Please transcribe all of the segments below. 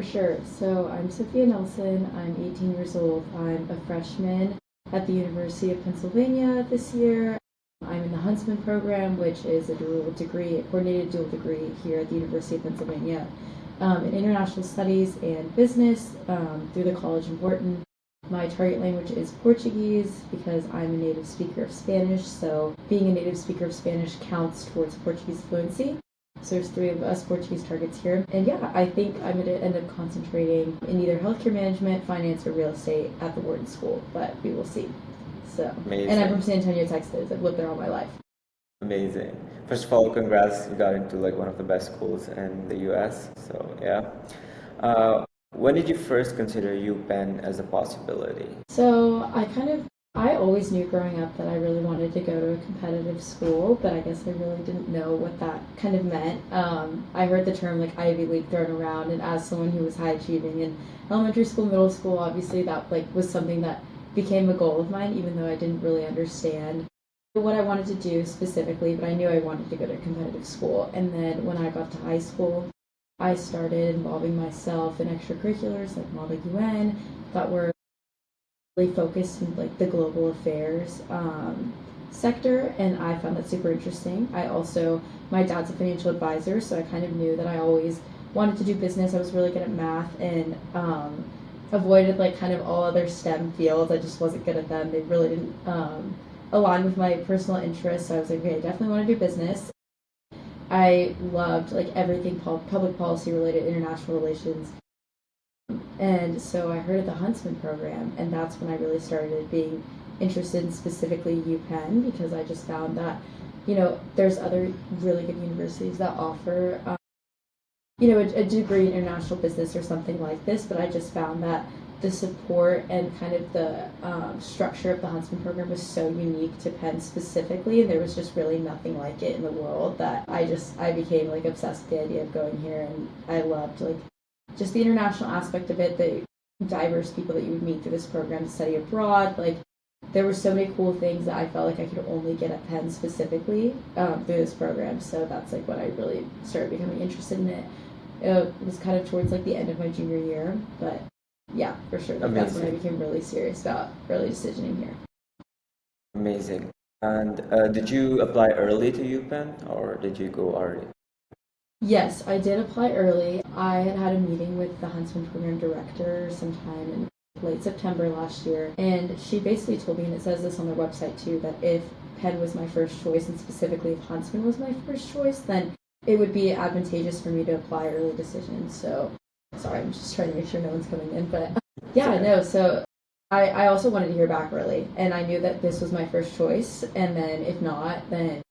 for sure. So I'm Sophia Nelson. I'm 18 years old. I'm a freshman at the University of Pennsylvania this year. I'm in the Huntsman Program, which is a coordinated dual degree here at the University of Pennsylvania in International Studies and Business through the college in Wharton. My target language is Portuguese because I'm a native speaker of Spanish, so being a native speaker of Spanish counts towards Portuguese fluency. So there's 3 of us Portuguese targets here. And yeah, I think I'm going to end up concentrating in either healthcare management, finance, or real estate at the Wharton School, but we will see. So, Amazing. And I'm from San Antonio, Texas. I've lived there all my life. Amazing. First of all, congrats. You got into like one of the best schools in the US. So yeah. When did you first consider UPenn as a possibility? So I always knew growing up that I really wanted to go to a competitive school, but I guess I really didn't know what that kind of meant. I heard the term like Ivy League thrown around, and as someone who was high achieving in elementary school, middle school, obviously that like was something that became a goal of mine, even though I didn't really understand what I wanted to do specifically, but I knew I wanted to go to a competitive school. And then when I got to high school, I started involving myself in extracurriculars like Model UN that were really focused in like the global affairs sector, and I found that super interesting. My dad's a financial advisor, so I kind of knew that I always wanted to do business. I was really good at math and avoided like kind of all other STEM fields. I just wasn't good at them. They really didn't align with my personal interests, so I was like, okay, I definitely want to do business. I loved like everything public policy related, international relations. And so I heard of the Huntsman Program, and that's when I really started being interested in specifically UPenn, because I just found that, there's other really good universities that offer, a degree in international business or something like this, but I just found that the support and kind of the structure of the Huntsman Program was so unique to Penn specifically, and there was just really nothing like it in the world, that I became like obsessed with the idea of going here, and I loved like just the international aspect of it, the diverse people that you would meet through this program to study abroad. Like there were so many cool things that I felt like I could only get at Penn specifically through this program. So that's like when I really started becoming interested in it. It was kind of towards like the end of my junior year, but yeah, for sure. Like, that's when I became really serious about early decisioning here. Amazing. And did you apply early to UPenn, or did you go early? Yes, I did apply early. I had a meeting with the Huntsman Program director sometime in late September last year, and she basically told me, and it says this on their website too, that if Penn was my first choice, and specifically if Huntsman was my first choice, then it would be advantageous for me to apply early decision. So, sorry, I'm just trying to make sure no one's coming in, but yeah, no, so I also wanted to hear back early, and I knew that this was my first choice, and then if not, then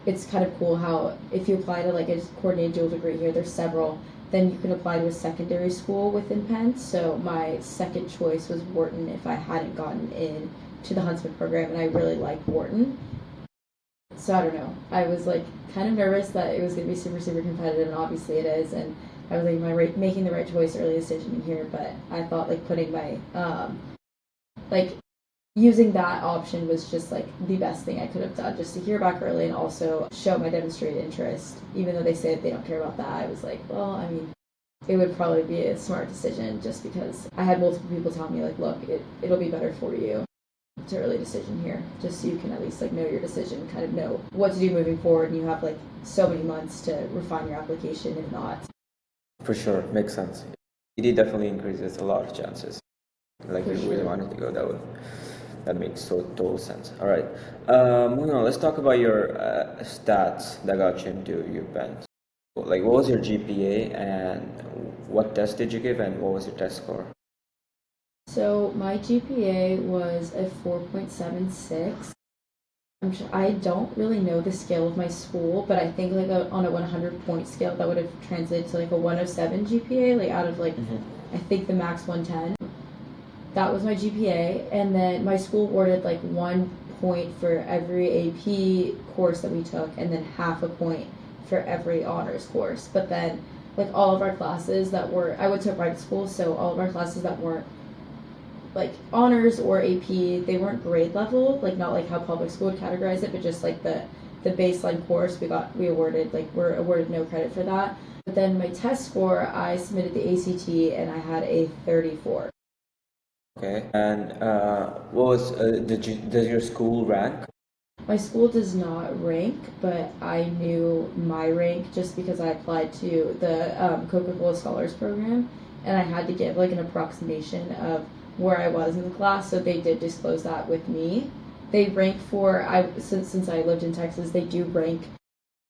it's kind of cool how if you apply to like a coordinated dual degree here, there's several, then you can apply to a secondary school within Penn. So my second choice was Wharton if I hadn't gotten in to the Huntsman Program, and I really liked Wharton. So I don't know, I was like kind of nervous that it was going to be super, super competitive, and obviously it is, and I was like, making the right choice early decision here, but I thought like putting my using that option was just like the best thing I could have done, just to hear back early and also show my demonstrated interest. Even though they say that they don't care about that, I was like, well, I mean, it would probably be a smart decision, just because I had multiple people tell me like, look, it'll be better for you to early decision here, just so you can at least like know your decision, kind of know what to do moving forward, and you have like so many months to refine your application if not. For sure, makes sense. It definitely increases a lot of chances. Like if you really wanted to go, that makes total sense. All right, moving on. Let's talk about your stats that got you into UPenn. Like, what was your GPA, and what test did you give, and what was your test score? So my GPA was a 4.76. I don't really know the scale of my school, but I think like on a 100-point scale, that would have translated to like a 107 GPA, like out of like, I think the max 110. That was my GPA, and then my school awarded like 1 point for every AP course that we took, and then half a point for every honors course. But then like all of our classes I went to a private school, so all of our classes that weren't like honors or AP, they weren't grade level, like not like how public school would categorize it, but just like the baseline course we're awarded no credit for that. But then my test score, I submitted the ACT and I had a 34. Okay. And what was does your school rank? My school does not rank, but I knew my rank just because I applied to the Coca-Cola Scholars Program, and I had to give like an approximation of where I was in the class, so they did disclose that with me. They rank since I lived in Texas, they do rank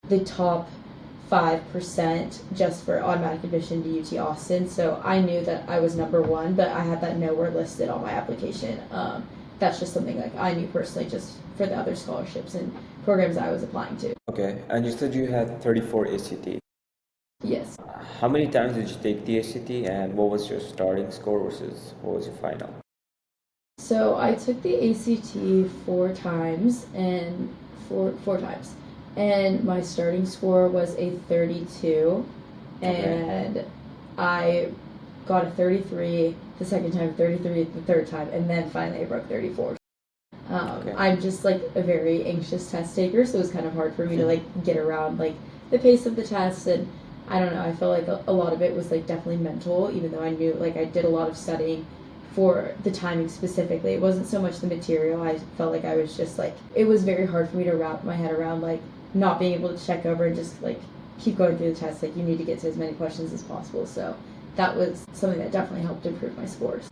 the top 5% just for automatic admission to UT Austin, so I knew that I was number one, but I had that nowhere listed on my application. That's just something like I knew personally just for the other scholarships and programs I was applying to. Okay. And you said you had 34 ACT. Yes. How many times did you take the ACT, and what was your starting score versus what was your final? So I took the ACT four times, and my starting score was a 32, and I got a 33 the second time, 33 the third time, and then finally I broke 34. I'm just like a very anxious test taker, so it was kind of hard for me to like get around like the pace of the test, and I don't know, I felt like a lot of it was like definitely mental, even though I knew like I did a lot of studying for the timing specifically. It wasn't so much the material. I felt like I was just like, it was very hard for me to wrap my head around like not being able to check over and just like keep going through the test. Like you need to get to as many questions as possible. So that was something that definitely helped improve my scores.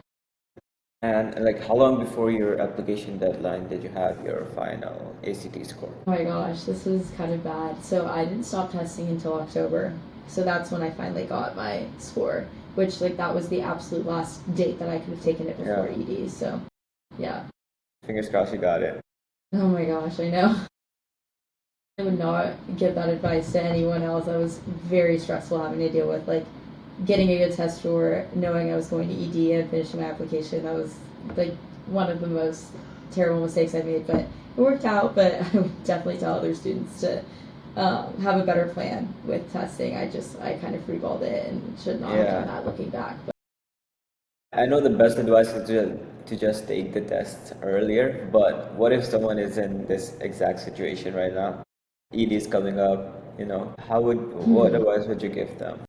And like how long before your application deadline did you have your final ACT score? Oh my gosh, this was kind of bad. So I didn't stop testing until October. So that's when I finally got my score, which like that was the absolute last date that I could have taken it before ED. So yeah. Fingers crossed you got it. Oh my gosh, I know. I would not give that advice to anyone else. That was very stressful having to deal with like getting a good test score, knowing I was going to ED and finishing my application. That was like one of the most terrible mistakes I made, but it worked out. But I would definitely tell other students to have a better plan with testing. I kind of freeballed it and should not have done that looking back. But I know the best advice is to just take the test earlier, but what if someone is in this exact situation right now? ED is coming up, what advice would you give them?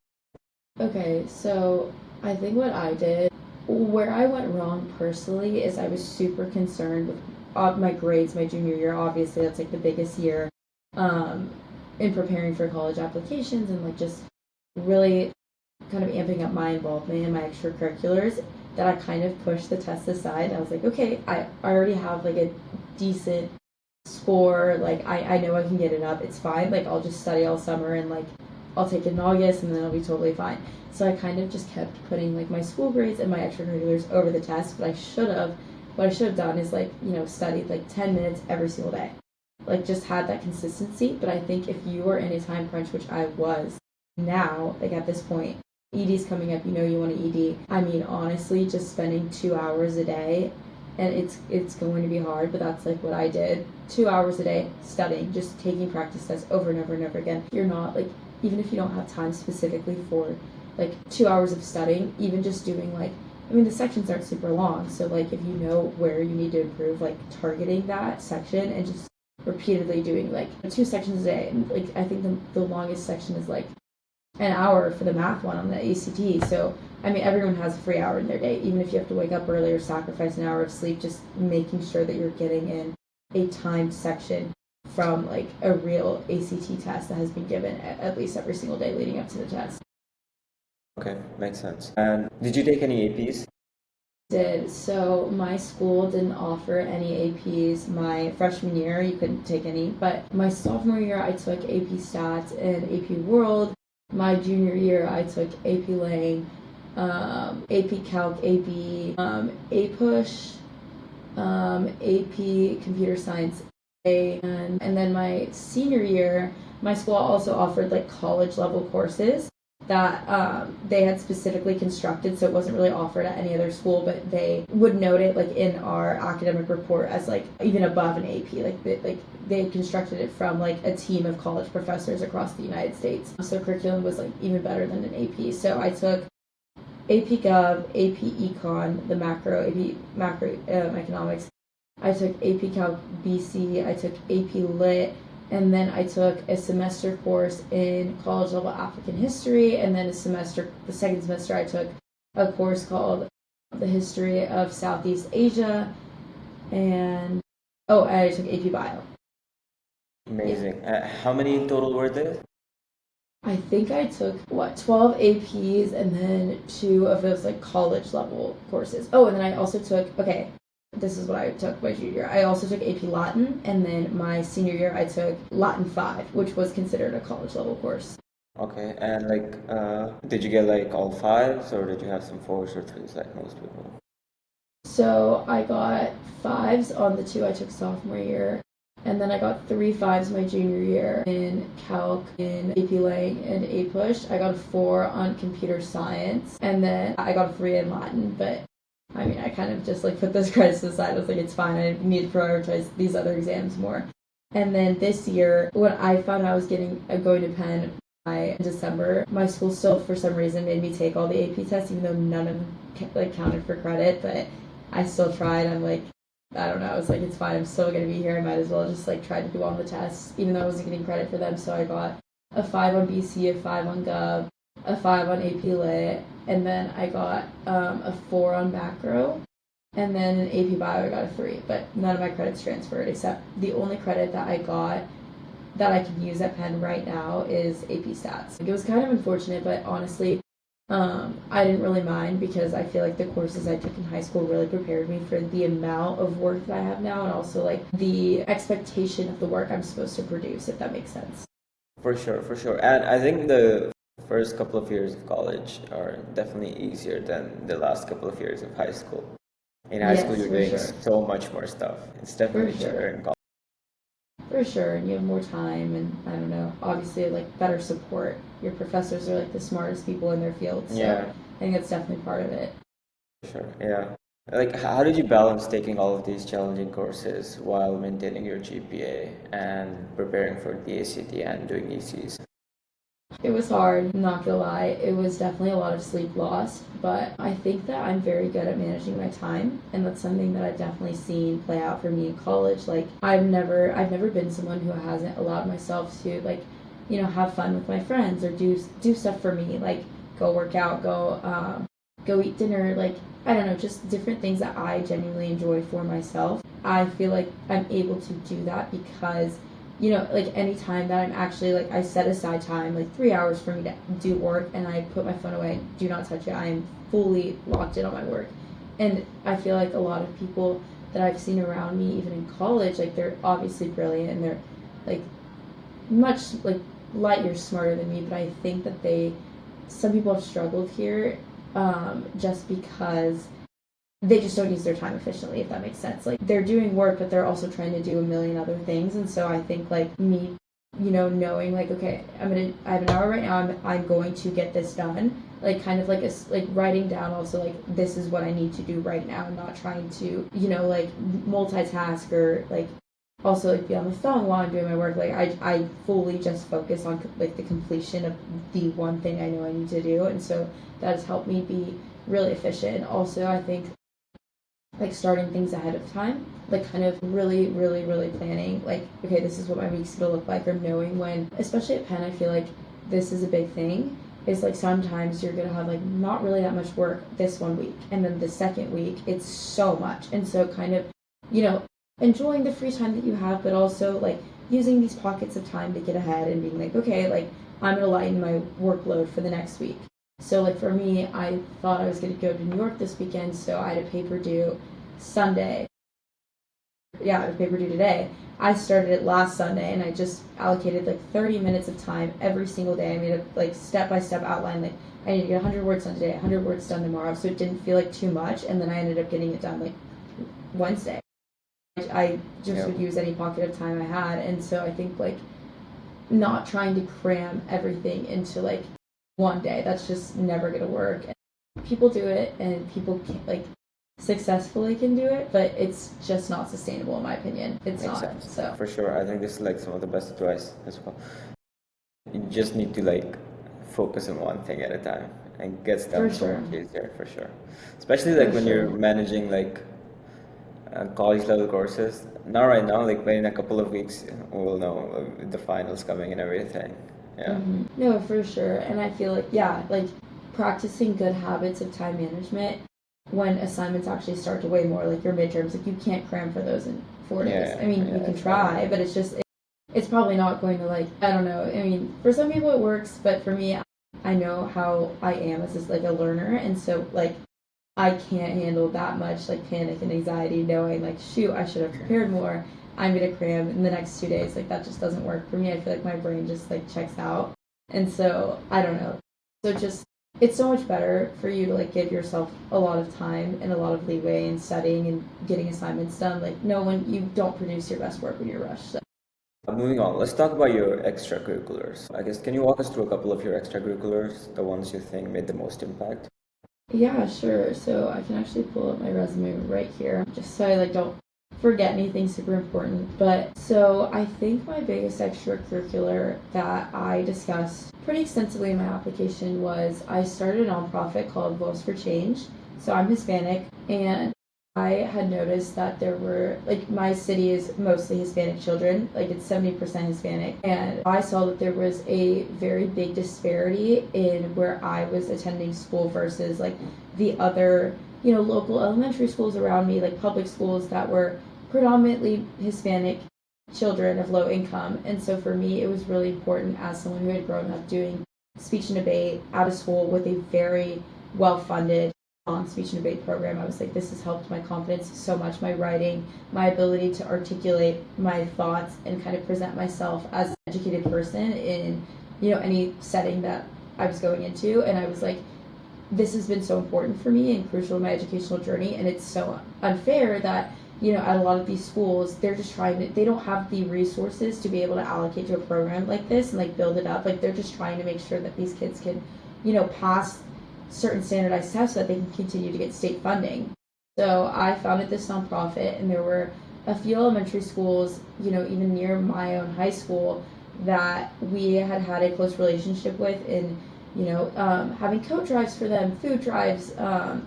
Okay, so I think what I did, where I went wrong personally, is I was super concerned with my grades my junior year. Obviously, that's like the biggest year in preparing for college applications and like just really kind of amping up my involvement in my extracurriculars, that I kind of pushed the test aside. I was like, okay, I already have like a decent score, like I know I can get it up, it's fine, like I'll just study all summer and like I'll take it in August and then I'll be totally fine. So I kind of just kept putting like my school grades and my extracurriculars over the test, but what I should have done is like, studied like 10 minutes every single day. Like just had that consistency. But I think if you are in a time crunch, which I was now, like at this point, ED's coming up, you want to ED. I mean, honestly, just spending 2 hours a day, and it's going to be hard, but that's like what I did. 2 hours a day studying, just taking practice tests over and over and over again. You're not like, even if you don't have time specifically for like 2 hours of studying, even just doing like, the sections aren't super long, so like if you know where you need to improve, like targeting that section and just repeatedly doing like 2 sections a day. And like I think the longest section is like an hour for the math one on the ACT. So everyone has a free hour in their day, even if you have to wake up early or sacrifice an hour of sleep, just making sure that you're getting in a timed section from like a real ACT test that has been given at least every single day leading up to the test. Okay, makes sense. And did you take any APs? Did. So my school didn't offer any APs my freshman year. You couldn't take any, but my sophomore year I took AP Stats and AP World. My junior year I took AP Lang, AP Calc, AP APUSH, AP Computer Science, and then my senior year, my school also offered like college level courses that they had specifically constructed, so it wasn't really offered at any other school, but they would note it like in our academic report as like even above an AP, like they constructed it from like a team of college professors across the United States. So curriculum was like even better than an AP. So I took AP Gov, AP Econ, the macro economics. I took AP Calc BC, I took AP Lit, and then I took a semester course in college level African history, and then the second semester I took a course called the history of Southeast Asia, and I took AP Bio. Amazing. How many total were there? I think I took 12 APs and then 2 of those like college level courses. Oh, and then I also took this is what I took my junior year. I also took AP Latin, and then my senior year I took Latin 5, which was considered a college level course. Okay, and like, did you get like all 5s, or did you have some 4s or 3s like most people? So I got 5s on the 2 I took sophomore year, and then I got 3 5s my junior year in Calc, in AP Lang, and A Push. I got a 4 on computer science, and then I got a 3 in Latin, but I mean, I kind of just like put those credits to the side. I was like, it's fine. I need to prioritize these other exams more. And then this year, when I found I was going to Penn by December, my school still, for some reason, made me take all the AP tests, even though none of them like counted for credit. But I still tried. I'm like, I don't know. I was like, it's fine. I'm still going to be here. I might as well just like try to do all the tests, even though I wasn't getting credit for them. So I got a 5 on BC, a 5 on Gov, a 5 on AP Lit, and then I got a 4 on Macro, and then in AP Bio I got a 3, but none of my credits transferred, except the only credit that I got that I can use at Penn right now is AP Stats. It was kind of unfortunate, but honestly, I didn't really mind, because I feel like the courses I took in high school really prepared me for the amount of work that I have now, and also like the expectation of the work I'm supposed to produce, if that makes sense. For sure. And I think the first couple of years of college are definitely easier than the last couple of years of high school. In high school, you're doing so much more stuff. It's definitely cheaper in college. For sure, and you have more time, and I don't know, obviously like better support. Your professors are like the smartest people in their field, so Yeah. I think that's definitely part of it. Sure, yeah. Like, how did you balance taking all of these challenging courses while maintaining your GPA and preparing for the ACT and doing ECs? It was hard, not gonna lie. It was definitely a lot of sleep lost, but I think that I'm very good at managing my time, and that's something that I've definitely seen play out for me in college. Like I've never been someone who hasn't allowed myself to have fun with my friends or do stuff for me, like go work out, go eat dinner, like I don't know, just different things that I genuinely enjoy for myself. I feel like I'm able to do that because like any time that I'm actually like I set aside time, like 3 hours for me to do work, and I put my phone away, do not touch it. I am fully locked in on my work. And I feel like a lot of people that I've seen around me, even in college, like they're obviously brilliant and they're like much like light years smarter than me, but I think that some people have struggled here just because they just don't use their time efficiently, if that makes sense. Like they're doing work, but they're also trying to do a million other things. And so I think like me, knowing like, okay, I have an hour right now, I'm going to get this done. Like kind of like like writing down also like this is what I need to do right now, and not trying to like multitask or like also like be on the phone while I'm doing my work. Like I fully just focus on like the completion of the one thing I know I need to do, and so that has helped me be really efficient. And also I think like starting things ahead of time, like kind of really, really, really planning, like, okay, this is what my week's gonna look like, or knowing when, especially at Penn, I feel like this is a big thing, is like sometimes you're gonna have like not really that much work this one week, and then the second week, it's so much. And so kind of, enjoying the free time that you have, but also like using these pockets of time to get ahead and being like, okay, like I'm gonna lighten my workload for the next week. So like for me, I thought I was going to go to New York this weekend, so I had a paper due Sunday. Yeah, I had a paper due today. I started it last Sunday, and I just allocated like 30 minutes of time every single day. I made a like step-by-step outline, like I need to get 100 words done today, 100 words done tomorrow, so it didn't feel like too much, and then I ended up getting it done like Wednesday. I just would use any pocket of time I had, and so I think like not trying to cram everything into like one day, that's just never gonna work. And people do it, and people like successfully can do it, but it's just not sustainable in my opinion. It's Makes not sense. so For sure, I think this is like some of the best advice as well. You just need to like focus on one thing at a time, and gets done so much easier, for sure. Especially like when you're managing like college level courses? Not right now, like, but in a couple of weeks we'll know the finals coming and everything. Yeah. No, for sure. And I feel like, yeah, like practicing good habits of time management when assignments actually start to weigh more, like your midterms, like you can't cram for those in 4 days. Yeah, I mean, yeah, you can it's try, but it's just, it's probably not going to, like, I don't know. I mean, for some people it works, but for me, I know how I am as just like a learner. And so, like, I can't handle that much like panic and anxiety knowing like, shoot, I should have prepared more. I'm gonna cram in the next 2 days. Like that just doesn't work for me. I feel like my brain just like checks out. And so I don't know. So just it's so much better for you to like give yourself a lot of time and a lot of leeway in studying and getting assignments done. Like no when you don't produce your best work when you're rushed. So. Moving on, let's talk about your extracurriculars. I guess, can you walk us through a couple of your extracurriculars, the ones you think made the most impact? Yeah, sure. So I can actually pull up my resume right here, just so I like don't forget anything super important. But so I think my biggest extracurricular that I discussed pretty extensively in my application was I started a nonprofit called Voice for Change. So I'm Hispanic, and I had noticed that there were, like, my city is mostly Hispanic children, like it's 70% Hispanic, and I saw that there was a very big disparity in where I was attending school versus like the other, local elementary schools around me, like public schools that were predominantly Hispanic children of low income. And so for me, it was really important as someone who had grown up doing speech and debate out of school with a very well-funded speech and debate program. I was like, this has helped my confidence so much, my writing, my ability to articulate my thoughts and kind of present myself as an educated person in, any setting that I was going into. And I was like, this has been so important for me and crucial in my educational journey. And it's so unfair that, at a lot of these schools, they're just they don't have the resources to be able to allocate to a program like this and like build it up. Like they're just trying to make sure that these kids can, pass certain standardized tests so that they can continue to get state funding. So I founded this nonprofit, and there were a few elementary schools, even near my own high school, that we had a close relationship with in, having coat drives for them, food drives,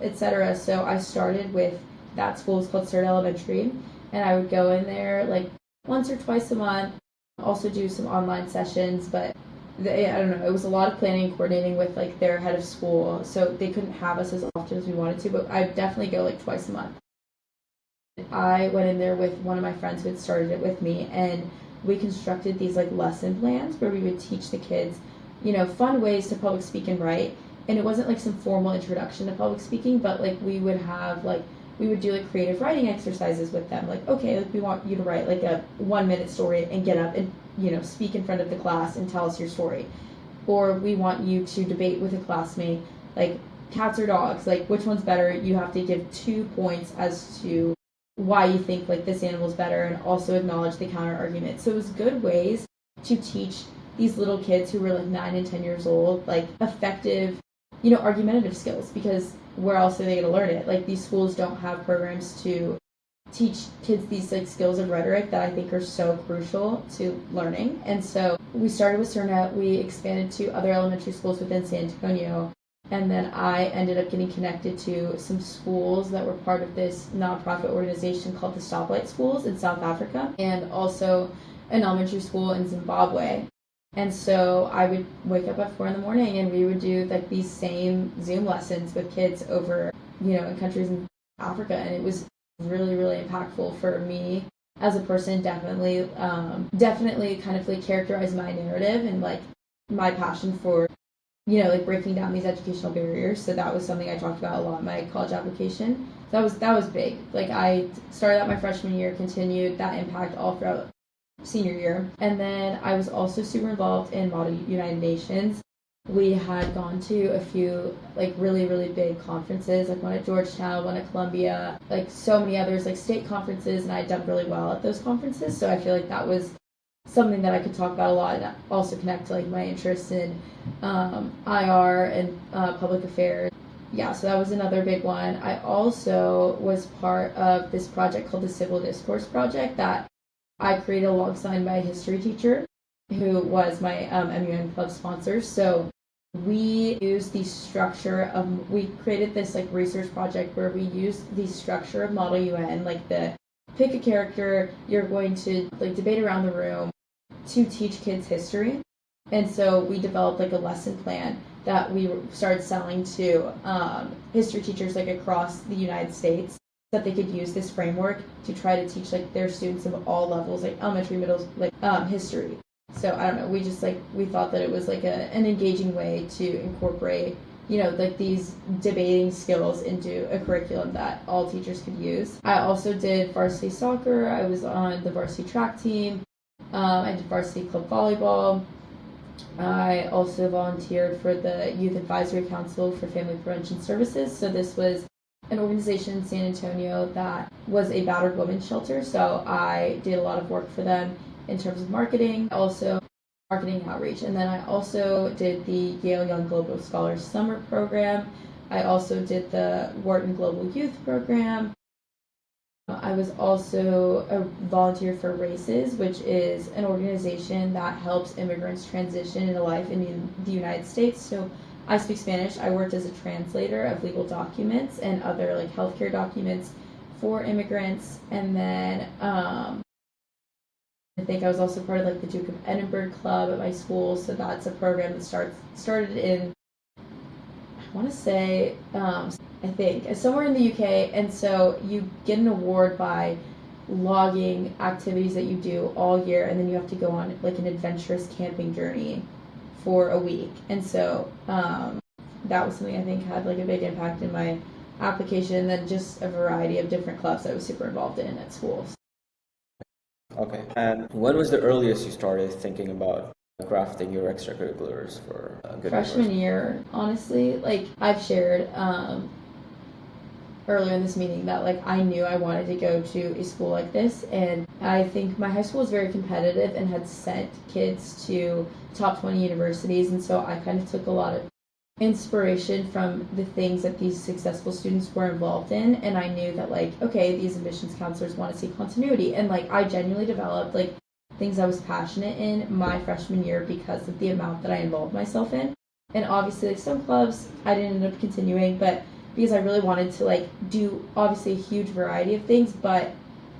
etc. So I started with that school. It's called Sturt Elementary, and I would go in there like once or twice a month, also do some online sessions, but I don't know, it was a lot of planning and coordinating with like their head of school, so they couldn't have us as often as we wanted to, but I'd definitely go like twice a month. I went in there with one of my friends who had started it with me, and we constructed these like lesson plans where we would teach the kids, fun ways to public speak and write. And it wasn't like some formal introduction to public speaking, but like we would do like creative writing exercises with them. Like, okay, like we want you to write like a 1-minute story and get up and, speak in front of the class and tell us your story. Or we want you to debate with a classmate, like cats or dogs, like which one's better. You have to give 2 points as to why you think like this animal's better, and also acknowledge the counter argument. So it was good ways to teach these little kids who were like 9 and 10 years old, like effective, argumentative skills, because where else are they going to learn it? Like these schools don't have programs to teach kids these like skills of rhetoric that I think are so crucial to learning. And so we started with Cerna, we expanded to other elementary schools within San Antonio, and then I ended up getting connected to some schools that were part of this nonprofit organization called the Stoplight Schools in South Africa, and also an elementary school in Zimbabwe. And so I would wake up at 4 a.m, and we would do like these same Zoom lessons with kids over, in countries in Africa. And it was really, really impactful for me as a person. Definitely kind of like characterize my narrative and like my passion for, like breaking down these educational barriers. So that was something I talked about a lot in my college application. That was big. Like I started out my freshman year, continued that impact all throughout senior year. And then I was also super involved in Model United Nations. We had gone to a few like really, really big conferences, like one at Georgetown, one at Columbia, like so many others, like state conferences, and I had done really well at those conferences. So I feel like that was something that I could talk about a lot, and also connect to like my interest in IR and public affairs. Yeah, so that was another big one. I also was part of this project called the Civil Discourse Project that I created alongside my history teacher, who was my MUN club sponsor. So we used the structure of, we created this like research project where we used the structure of Model UN, like the pick a character, you're going to like debate around the room to teach kids history. And so we developed like a lesson plan that we started selling to history teachers like across the United States, that they could use this framework to try to teach like their students of all levels, like elementary, middle, like history. So I don't know, we just like, we thought that it was like an engaging way to incorporate, you know, like these debating skills into a curriculum that all teachers could use. I also did varsity soccer. I was on the varsity track team. I did varsity club volleyball. I also volunteered for the Youth Advisory Council for Family Prevention Services. So this was an organization in San Antonio that was a battered women's shelter. So I did a lot of work for them in terms of marketing, also marketing outreach. And then I also did the Yale Young Global Scholars Summer Program. I also did the Wharton Global Youth Program. I was also a volunteer for RACES, which is an organization that helps immigrants transition into life in the United States. So I speak Spanish. I worked as a translator of legal documents and other like healthcare documents for immigrants. And then I think I was also part of like the Duke of Edinburgh Club at my school. So that's a program that started in, I want to say, I think somewhere in the UK. And so you get an award by logging activities that you do all year, and then you have to go on like an adventurous camping journey for a week. And so that was something I think had like a big impact in my application, and then just a variety of different clubs I was super involved in at schools. Okay. And when was the earliest you started thinking about crafting your extracurriculars for a good freshman year? Honestly, like I've shared earlier in this meeting that like I knew I wanted to go to a school like this, and I think my high school was very competitive and had sent kids to top 20 universities, and so I kind of took a lot of inspiration from the things that these successful students were involved in. And I knew that like, okay, these admissions counselors want to see continuity, and like I genuinely developed like things I was passionate in my freshman year because of the amount that I involved myself in. And obviously like some clubs I didn't end up continuing, but because I really wanted to like do obviously a huge variety of things, but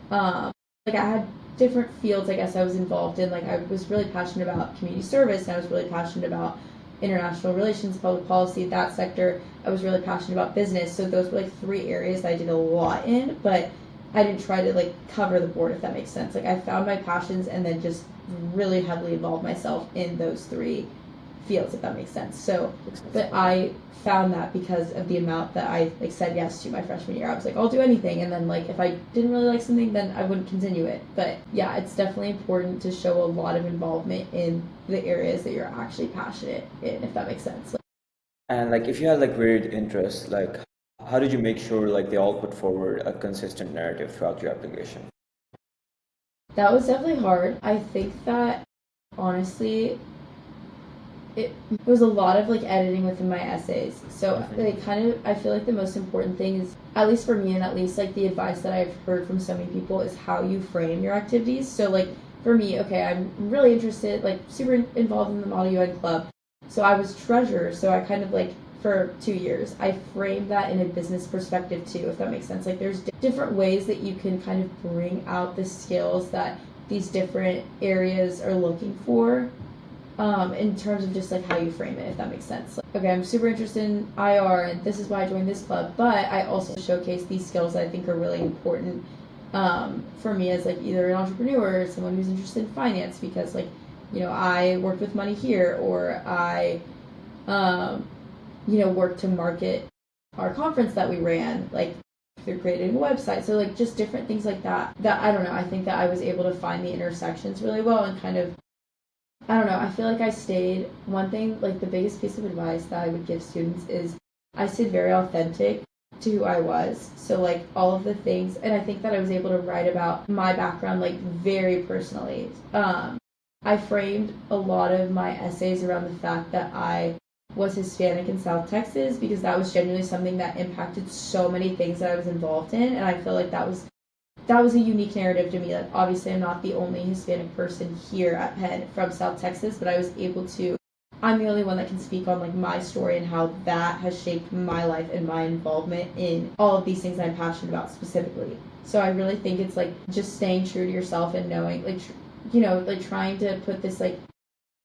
like I had different fields I guess I was involved in. Like I was really passionate about community service, and I was really passionate about international relations, public policy, that sector. I was really passionate about business. So those were like three areas that I did a lot in, but I didn't try to like cover the board, if that makes sense. Like I found my passions and then just really heavily involved myself in those three fields, if that makes sense. So, but I found that because of the amount that I like said yes to my freshman year. I was like, I'll do anything, and then like if I didn't really like something, then I wouldn't continue it. But yeah, it's definitely important to show a lot of involvement in the areas that you're actually passionate in, if that makes sense. And like if you had like varied interests, like how did you make sure like they all put forward a consistent narrative throughout your application? That was definitely hard. I think that honestly it was a lot of like editing within my essays. So like kind of I feel like the most important thing is, at least for me and at least like the advice that I've heard from so many people, is how you frame your activities. So like for me, okay, I'm really interested, like super involved in the Model UN Club. So I was treasurer, so I kind of like for 2 years I framed that in a business perspective too, if that makes sense. Like there's different ways that you can kind of bring out the skills that these different areas are looking for. In terms of just like how you frame it, if that makes sense. Like, okay, I'm super interested in IR, and this is why I joined this club, but I also showcase these skills that I think are really important for me as like either an entrepreneur or someone who's interested in finance, because like, you know, I worked with money here, or I you know, worked to market our conference that we ran, like through creating a website. So like just different things like that I don't know, I think that I was able to find the intersections really well, and kind of, I don't know, I feel like I stayed, one thing, like the biggest piece of advice that I would give students is I stayed very authentic to who I was. So like all of the things, and I think that I was able to write about my background like very personally. I framed a lot of my essays around the fact that I was Hispanic in South Texas, because that was genuinely something that impacted so many things that I was involved in, and I feel like that was a unique narrative to me. Like obviously I'm not the only Hispanic person here at Penn from South Texas, but I was able to I'm the only one that can speak on like my story and how that has shaped my life and my involvement in all of these things I'm passionate about specifically. So I really think it's like just staying true to yourself and knowing, like, like trying to put this, like,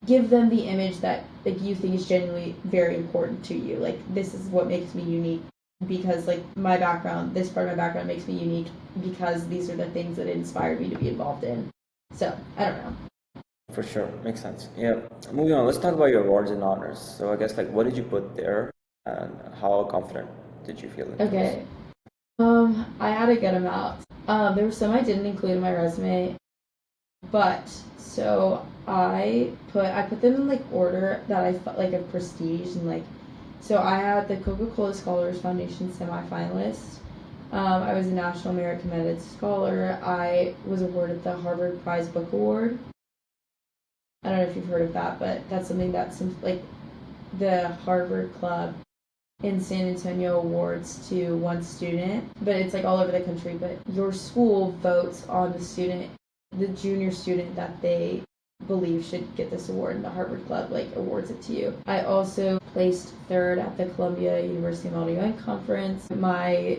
give them the image that like you think is genuinely very important to you. Like, this is what makes me unique, because like my background, this part of my background makes me unique because these are the things that inspired me to be involved in. So I don't know. For sure, makes sense. Yeah. Moving on, let's talk about your awards and honors. So I guess like what did you put there, and how confident did you feel in those? Okay. I had a good amount. There were some I didn't include in my resume, but so I put them in like order that I felt like of prestige, and like, so I had the Coca-Cola Scholars Foundation semifinalist. I was a National Merit Commended Scholar. I was awarded the Harvard Prize Book Award. I don't know if you've heard of that, but that's something that's like the Harvard Club in San Antonio awards to one student, but it's like all over the country. But your school votes on the junior student that they believe should get this award, and the Harvard Club like awards it to you. I also placed third at the Columbia University Model UN Conference. My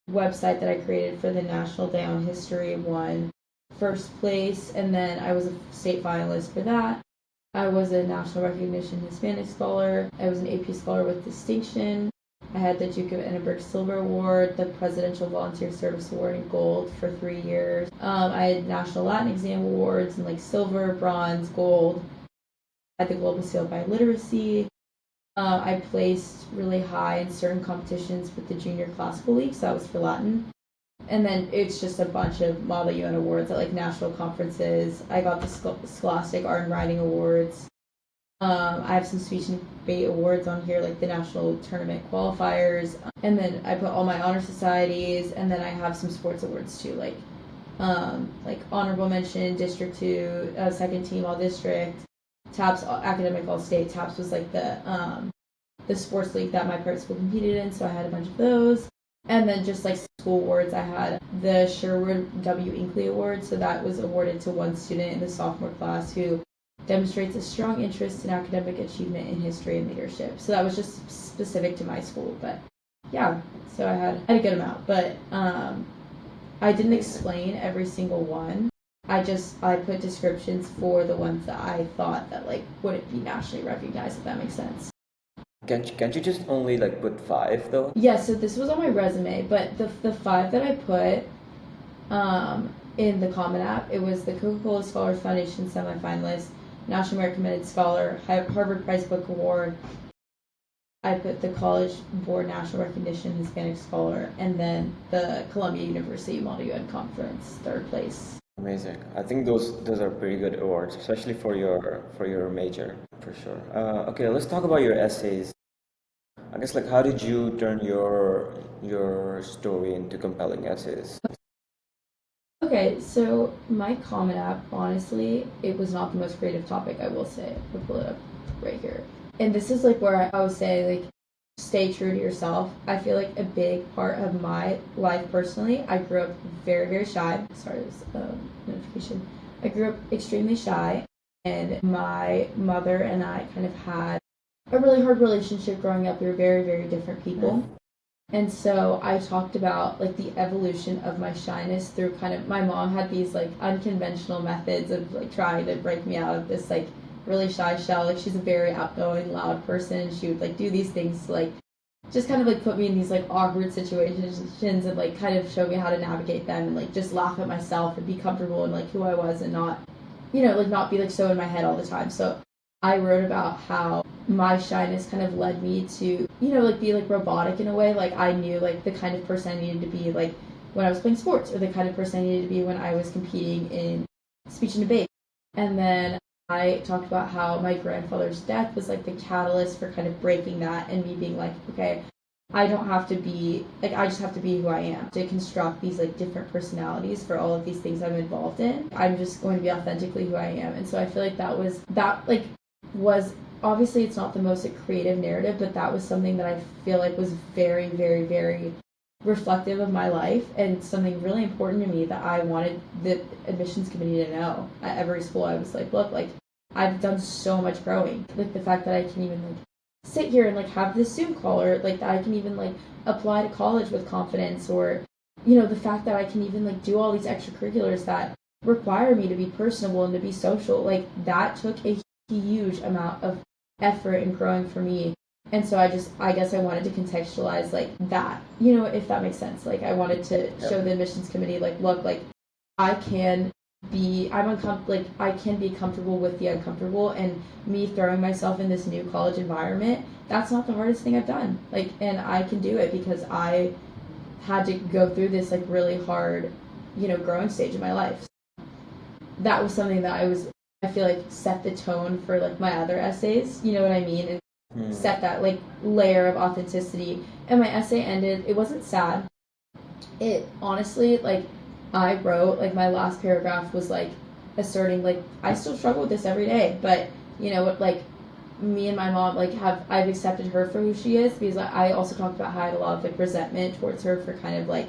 website that I created for the National Day on History won first place, and then I was a state finalist for that. I was a National Recognition Hispanic Scholar. I was an AP Scholar with Distinction. I had the Duke of Edinburgh Silver Award, the Presidential Volunteer Service Award in Gold for 3 years. I had National Latin Exam Awards in like Silver, Bronze, Gold. I had the Global Seal by Literacy. I placed really high in certain competitions with the Junior Classical League, so that was for Latin. And then it's just a bunch of Model UN awards at like national conferences. I got the Scholastic Art and Writing Awards. I have some speech and debate awards on here, like the national tournament qualifiers. And then I put all my honor societies, and then I have some sports awards too, like honorable mention, District 2, second team all district, TAPS academic all state. TAPS was like the sports league that my private school competed in, so I had a bunch of those. And then just like school awards, I had the Sherwood W. Inkley Award, so that was awarded to one student in the sophomore class who demonstrates a strong interest in academic achievement in history and leadership. So that was just specific to my school, but yeah, so I had a good amount, but I didn't explain every single one. I put descriptions for the ones that I thought that like wouldn't be nationally recognized, if that makes sense. Can't you just only like put 5 though? Yeah, so this was on my resume, but the 5 that I put in the Common App, it was the Coca-Cola Scholars Foundation semifinalist, National Merit Commended Scholar, Harvard Prize Book Award. I put the College Board National Recognition Hispanic Scholar, and then the Columbia University Model UN Conference, third place. Amazing. I think those are pretty good awards, especially for your major, for sure. Okay, let's talk about your essays. I guess like how did you turn your story into compelling essays? Okay, so my Common App, honestly, it was not the most creative topic, I will say. I'll pull it up right here. And this is like where I would say like stay true to yourself. I feel like a big part of my life personally, I grew up very, very shy. Sorry, this notification. I grew up extremely shy, and my mother and I kind of had a really hard relationship growing up. We were very, very different people. And so I talked about like the evolution of my shyness through kind of, my mom had these like unconventional methods of like trying to break me out of this like really shy shell. Like, she's a very outgoing, loud person. She would like do these things to like just kind of like put me in these like awkward situations and like kind of show me how to navigate them, and like just laugh at myself and be comfortable in like who I was, and not, like not be like so in my head all the time. So I wrote about how my shyness kind of led me to, like be like robotic in a way. Like, I knew like the kind of person I needed to be like when I was playing sports, or the kind of person I needed to be when I was competing in speech and debate. And then I talked about how my grandfather's death was like the catalyst for kind of breaking that, and me being like, okay, I don't have to be like, I just have to be who I am, to construct these like different personalities for all of these things I'm involved in. I'm just going to be authentically who I am. And so I feel like that was obviously, it's not the most creative narrative, but that was something that I feel like was very, very, very reflective of my life, and something really important to me that I wanted the admissions committee to know. At every school, I was like, look, like, I've done so much growing. Like the fact that I can even like sit here and like have this Zoom call, or like that I can even like apply to college with confidence, or the fact that I can even like do all these extracurriculars that require me to be personable and to be social, like that took a huge amount of effort and growing for me. And so I guess I wanted to contextualize like that, if that makes sense. Like I wanted to show the admissions committee, like, look, like I can be comfortable with the uncomfortable, and me throwing myself in this new college environment, that's not the hardest thing I've done. Like, and I can do it because I had to go through this like really hard, growing stage in my life. That was something that I feel like set the tone for like my other essays, you know what I mean? And set that like layer of authenticity. And my essay ended, it wasn't sad. It honestly, like, I wrote, like, my last paragraph was like asserting like I still struggle with this every day, but like me and my mom like I've accepted her for who she is, because I also talked about how I had a lot of like resentment towards her for kind of like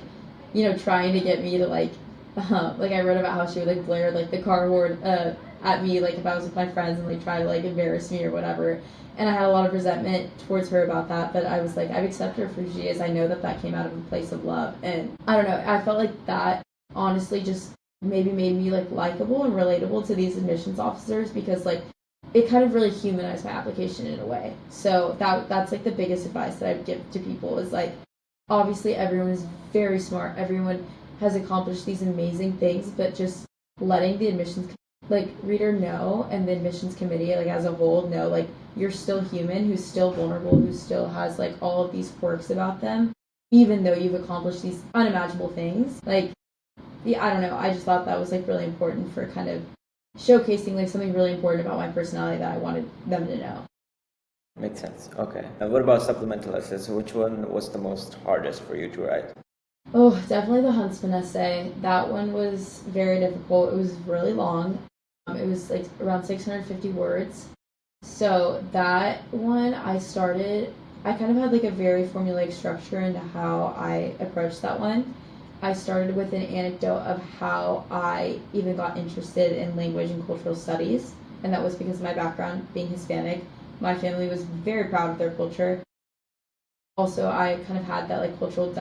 trying to get me to like I wrote about how she would like blare like the car horn at me like if I was with my friends and like try to like embarrass me or whatever. And I had a lot of resentment towards her about that, but I was like, I've accepted her for who she is. I know that came out of a place of love, and I don't know, I felt like that honestly just maybe made me like likable and relatable to these admissions officers, because like it kind of really humanized my application in a way. So that's like the biggest advice that I would give to people is like, obviously everyone is very smart, everyone has accomplished these amazing things, but just letting the admissions like reader know, and the admissions committee like as a whole know, like you're still human, who's still vulnerable, who still has like all of these quirks about them, even though you've accomplished these unimaginable things. Like, yeah, I don't know, I just thought that was like really important for kind of showcasing like something really important about my personality that I wanted them to know. Makes sense. Okay. And what about supplemental essays? Which one was the most hardest for you to write? Oh, definitely the Huntsman essay. That one was very difficult. It was really long. It was like around 650 words. So that one I kind of had like a very formulaic structure into how I approached that one. I started with an anecdote of how I even got interested in language and cultural studies, and that was because of my background being Hispanic. My family was very proud of their culture. Also, I kind of had that like cultural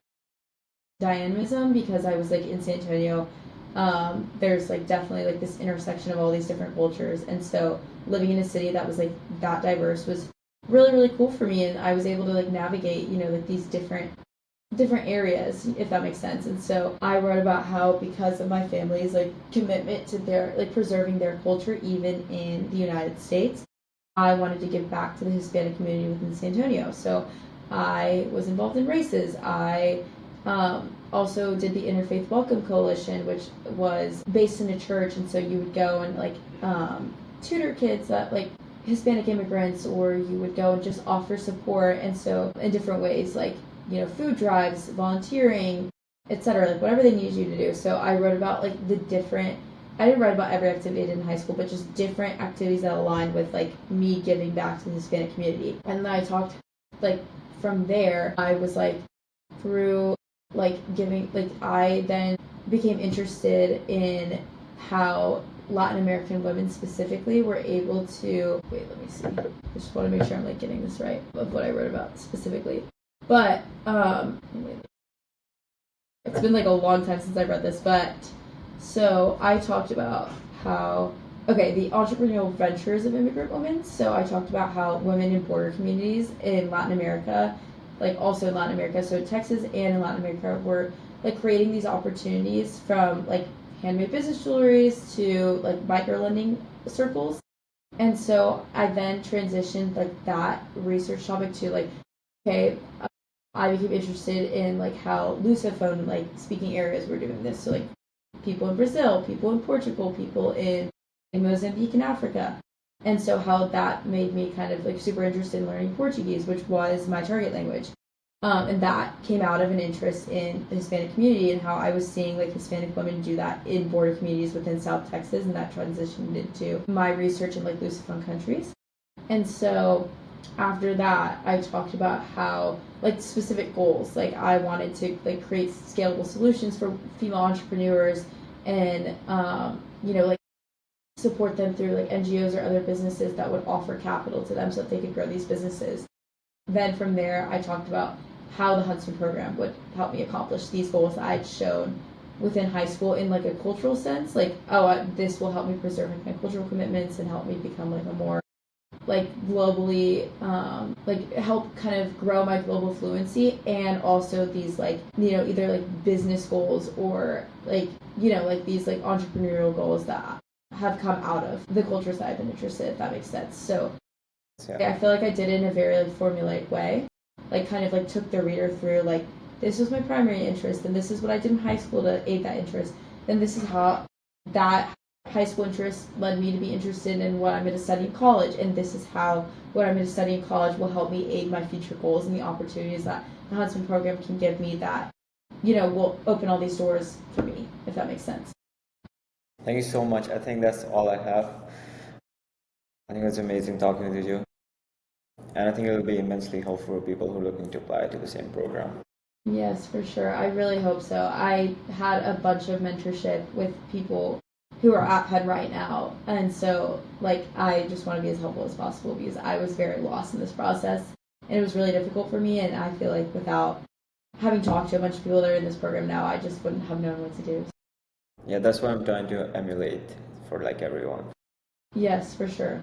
dynamism because I was like in San Antonio. There's like definitely like this intersection of all these different cultures, and so living in a city that was like that diverse was really, really cool for me, and I was able to like navigate like these different areas, if that makes sense. And so I wrote about how, because of my family's like commitment to their like preserving their culture even in the United States, I wanted to give back to the Hispanic community within San Antonio. So I was involved in races. I also did the Interfaith Welcome Coalition, which was based in a church, and so you would go and like tutor kids that like Hispanic immigrants, or you would go and just offer support, and so in different ways, like food drives, volunteering, etc., like whatever they needed you to do. So I wrote about like I didn't write about every activity I did in high school, but just different activities that aligned with like me giving back to the Hispanic community. And then I talked like from there, I was like through like giving, like I then became interested in how Latin American women specifically were able to, wait, let me see, I just want to make sure I'm like getting this right of what I wrote about specifically. But it's been like a long time since I read this, but so I talked about how the entrepreneurial ventures of immigrant women. So I talked about how women in border communities in Latin America, like also in Latin America, so Texas and in Latin America, were like creating these opportunities from like handmade business jewelries to like micro lending circles. And so I then transitioned like that research topic to like, I became interested in like how Lusophone like speaking areas were doing this. So like people in Brazil, people in Portugal, people in Mozambique and Africa. And so how that made me kind of like super interested in learning Portuguese, which was my target language. And that came out of an interest in the Hispanic community and how I was seeing like Hispanic women do that in border communities within South Texas, and that transitioned into my research in like Lusophone countries. And so after that, I talked about how like specific goals, like I wanted to like create scalable solutions for female entrepreneurs, and like support them through like NGOs or other businesses that would offer capital to them so that they could grow these businesses. Then from there, I talked about how the Huntsman program would help me accomplish these goals that I'd shown within high school in like a cultural sense, like, this will help me preserve like my cultural commitments and help me become like a more like globally like help kind of grow my global fluency, and also these like, either like business goals or like, like these like entrepreneurial goals that have come out of the cultures that I've been interested in, if that makes sense. So I feel like I did it in a very like formulaic way, like kind of like took the reader through like, this was my primary interest, and this is what I did in high school to aid that interest, and this is how that high school interest led me to be interested in what I'm going to study in college, and this is how what I'm going to study in college will help me aid my future goals and the opportunities that the Huntsman program can give me that, will open all these doors for me, if that makes sense. Thank you so much. I think that's all I have. I think it's amazing talking with you. And I think it will be immensely helpful for people who are looking to apply to the same program. Yes, for sure. I really hope so. I had a bunch of mentorship with people who are at Penn right now, and so like I just want to be as helpful as possible because I was very lost in this process, and it was really difficult for me, and I feel like without having talked to a bunch of people that are in this program now, I just wouldn't have known what to do. Yeah, that's what I'm trying to emulate for like everyone. Yes, for sure.